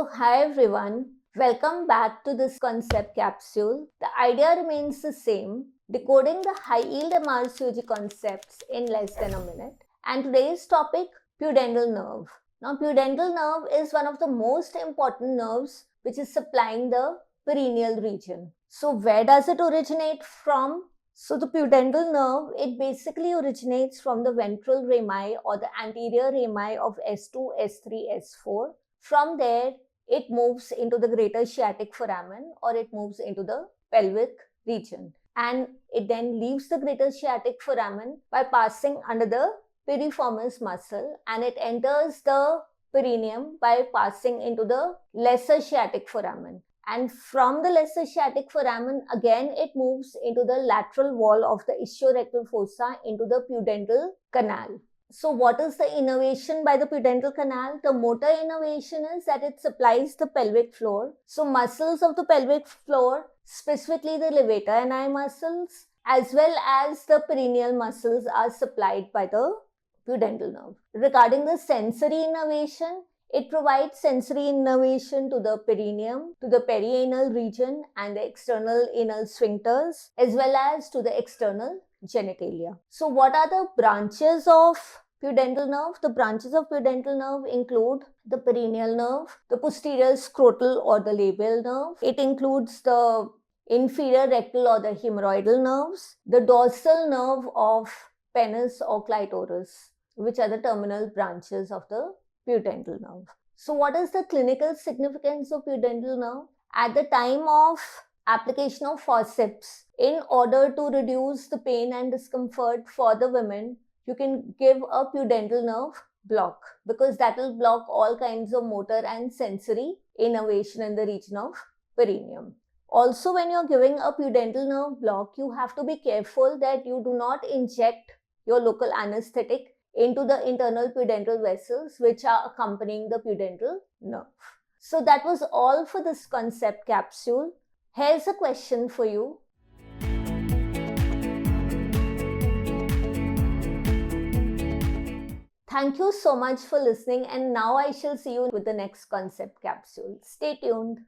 So hi everyone, welcome back to this concept capsule. The idea remains the same, decoding the high-yield MRCOG concepts in less than a minute. And today's topic, pudendal nerve. Now pudendal nerve is one of the most important nerves which is supplying the perineal region. So where does it originate from? So the pudendal nerve, it basically originates from the ventral rami or the anterior rami of S2, S3, S4. From there, it moves into the greater sciatic foramen or it moves into the pelvic region. And it then leaves the greater sciatic foramen by passing under the piriformis muscle, and it enters the perineum by passing into the lesser sciatic foramen. And from the lesser sciatic foramen, again it moves into the lateral wall of the ischiorectal fossa into the pudendal canal. So what is the innervation by the pudendal canal? The motor innervation is that it supplies the pelvic floor. So muscles of the pelvic floor, specifically the levator ani muscles, as well as the perineal muscles are supplied by the pudendal nerve. Regarding the sensory innervation, it provides sensory innervation to the perineum, to the perianal region and the external anal sphincters, as well as to the external genitalia. So what are the branches of pudendal nerve? The branches of pudendal nerve include the perineal nerve, the posterior scrotal or the labial nerve. It includes the inferior rectal or the hemorrhoidal nerves, the dorsal nerve of penis or clitoris, which are the terminal branches of the pudendal nerve. So what is the clinical significance of pudendal nerve? At the time of application of forceps, in order to reduce the pain and discomfort for the women, you can give a pudendal nerve block, because that will block all kinds of motor and sensory innervation in the region of perineum. Also, when you're giving a pudendal nerve block, you have to be careful that you do not inject your local anesthetic into the internal pudendal vessels which are accompanying the pudendal nerve. So that was all for this concept capsule. Here's a question for you. Thank you so much for listening, and now I shall see you with the next concept capsule. Stay tuned.